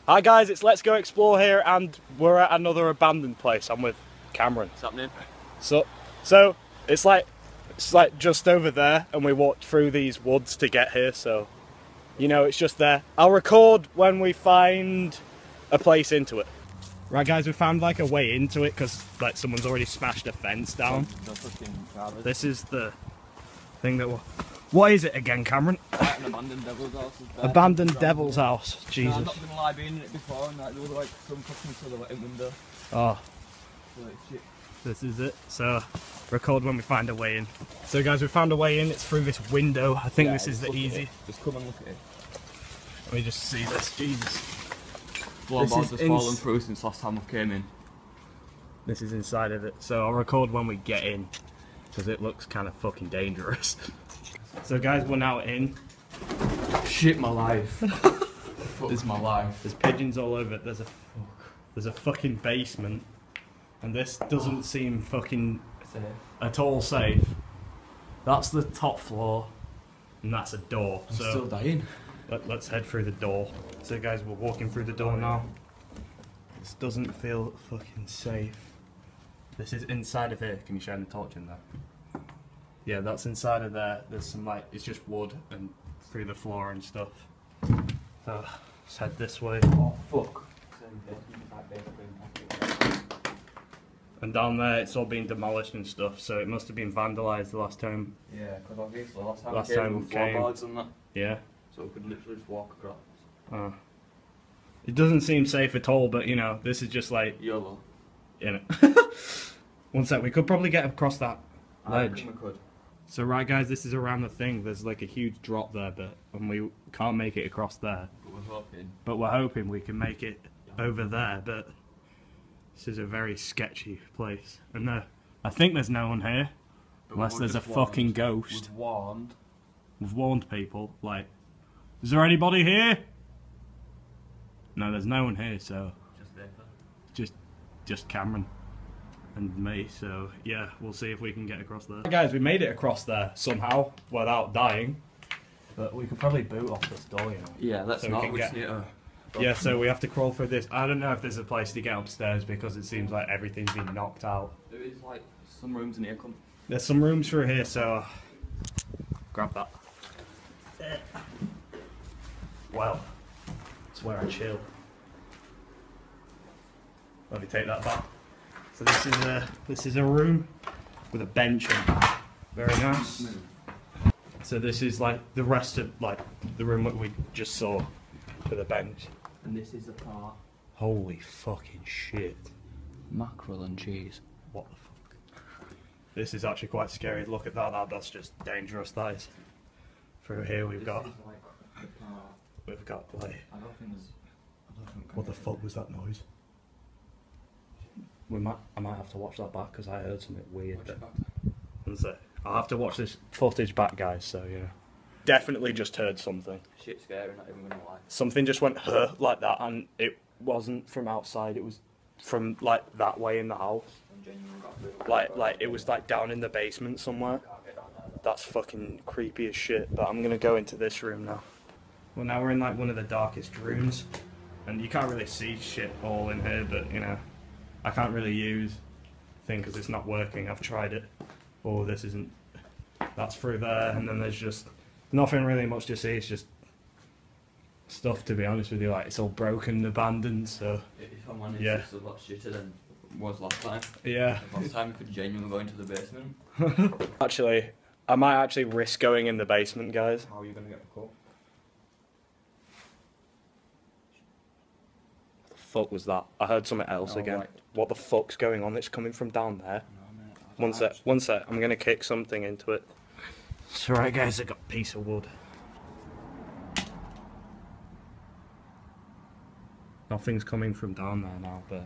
Hi guys, it's Let's Go Explore here, and we're at another abandoned place. I'm with Cameron. What's happening? So it's like just over there, and we walked through these woods to get here. So, you know, it's just there. I'll record when we find a place into it. Right, guys, we found like a way into it because like someone's already smashed a fence down. This is the thing that. What is it again, Cameron? Like an abandoned devil's house. Abandoned devil's house. Jesus. No, I'm not gonna lie, being in it before, and like, there was like some fucking silhouette in window. Oh. So, like, shit. This is it. So, record when we find a way in. So, guys, we found a way in. It's through this window. I think this is the easy. Just come and look at it. Let me just see this. Jesus. Floorboards has fallen through since last time we came in. This is inside of it. So, I'll record when we get in because it looks kind of fucking dangerous. So guys, we're now in. Shit, my life. This is my life. There's pigeons all over it. There's a fucking basement, and this doesn't seem fucking at all safe. That's the top floor, and that's a door. I'm still dying. Let's head through the door. So guys, we're walking through the door now. This doesn't feel fucking safe. This is inside of here. Can you shine the torch in there? Yeah, that's inside of there. There's some like, it's just wood and through the floor and stuff. So, let's head this way. Oh, fuck. And down there, it's all been demolished and stuff, so it must have been vandalised the last time. Yeah, because obviously last time we came, floorboards and that. Yeah. So we could literally just walk across. It doesn't seem safe at all, but you know, this is just like... YOLO. You know. One sec, we could probably get across that ledge. I reckon we could. So right guys, this is around the thing. There's like a huge drop there, and we can't make it across there. But we're hoping we can make it over there, but this is a very sketchy place. And I think there's no one here, unless there's a fucking ghost. We've warned people, like, is there anybody here? No, there's no one here, so just Cameron and me, so yeah, we'll see if we can get across there. Guys, we made it across there somehow without dying, but we could probably boot off this door, you know. Yeah, that's so not. Yeah, so we have to crawl through this. I don't know if there's a place to get upstairs because it seems like everything's been knocked out. There is like some rooms in here. There's some rooms through here, so grab that. Well, it's where I chill. Let me take that back. So this is a room with a bench in. Very nice. So this is like the rest of like the room that we just saw with a bench. And this is a car. Holy fucking shit. Mackerel and cheese. What the fuck? This is actually quite scary. Look at that. That's just dangerous. That is. Through here we've got like. I don't think there's. What the fuck was that noise? I might have to watch that back because I heard something weird. I'll have to watch this footage back, guys. So yeah, definitely just heard something. Shit, scary. Not even gonna lie. Something just went like that, and it wasn't from outside. It was from like that way in the house. Like it was like down in the basement somewhere. That's fucking creepy as shit. But I'm gonna go into this room now. Well, now we're in like one of the darkest rooms, and you can't really see shit all in here. But you know. I can't really use thing because it's not working. I've tried it. Oh, this isn't. That's through there, and then there's just nothing really much to see. It's just stuff, to be honest with you. Like it's all broken, abandoned. So if I'm honest, it's a lot shitter than it was last time. Yeah. Last time we could genuinely go into the basement. Actually, I might actually risk going in the basement, guys. How are you gonna get the call? What the fuck was that? I heard something else again. Right. What the fuck's going on? It's coming from down there. No, mate, one sec. I'm gonna kick something into it. It's alright, guys. I got a piece of wood. Nothing's coming from down there now, but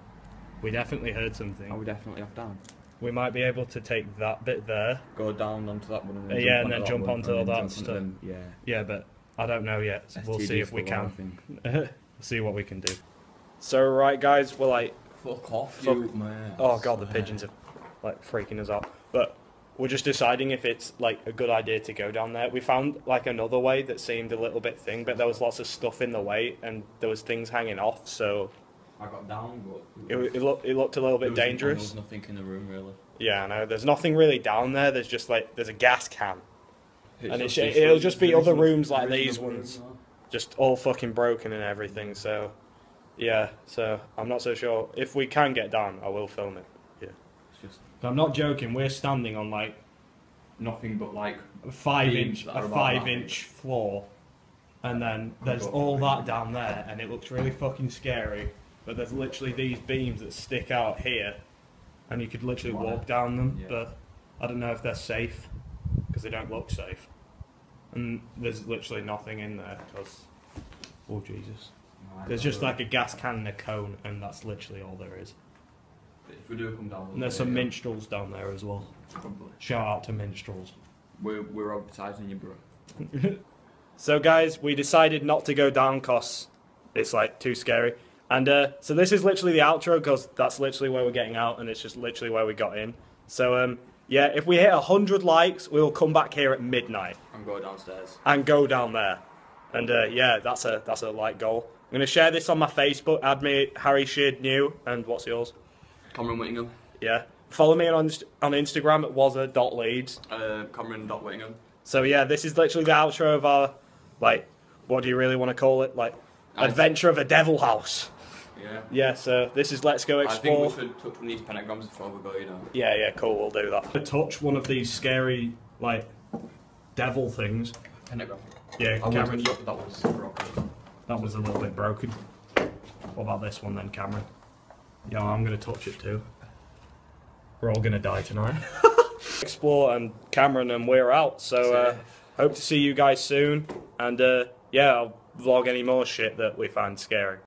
we definitely heard something. Oh, we definitely off down. We might be able to take that bit there. Go down onto that one. And yeah, and then jump onto all that stuff. Yeah. Yeah, but I don't know yet. So we'll see if we can. We'll see what we can do. So right, guys, we're like. Fuck off, you man. Oh god, the pigeons are like freaking us out. But we're just deciding if it's like a good idea to go down there. We found like another way that seemed a little bit thing, but there was lots of stuff in the way and there was things hanging off. So I got down, but it looked a little bit dangerous. There was nothing in the room really. Yeah, I know. There's nothing really down there. There's just like there's a gas can, and it'll just be other rooms like these ones, just all fucking broken and everything. So yeah, so I'm not so sure if we can get down. I will film it. Yeah, I'm not joking. We're standing on like nothing but like a 5-inch floor, and then there's all that down there, and it looks really fucking scary. But there's literally these beams that stick out here, and you could literally walk down them. Yeah. But I don't know if they're safe because they don't look safe. And there's literally nothing in there because, oh Jesus, there's just like a gas can and a cone, and that's literally all there is. If we do come down, and there's some minstrels down there as well. Probably. Shout out to minstrels. We're advertising you, bro. So guys, we decided not to go down because it's like too scary. And so this is literally the outro because that's literally where we're getting out, and it's just literally where we got in. So yeah, if we hit 100 likes, we'll come back here at midnight and go downstairs and go down there. And yeah, that's a like goal. I'm gonna share this on my Facebook. Add me Harry Sheard New, and what's yours? Cameron Whittingham. Yeah. Follow me on Instagram at wazza.leeds. Cameron.Whittingham. So yeah, this is literally the outro of our, like, what do you really want to call it? Like, adventure of a devil house. Yeah. Yeah, so this is Let's Go Explore. I think we should touch one of these pentagrams before we go, you know. Yeah, yeah, cool, we'll do that. Touch one of these scary, like, devil things. Pentagram. Yeah, Cameron. That was broken. That was a little bit broken. What about this one then, Cameron? Yeah, I'm going to touch it too. We're all going to die tonight. Explore and Cameron and we're out. So hope to see you guys soon. And yeah, I'll vlog any more shit that we find scary.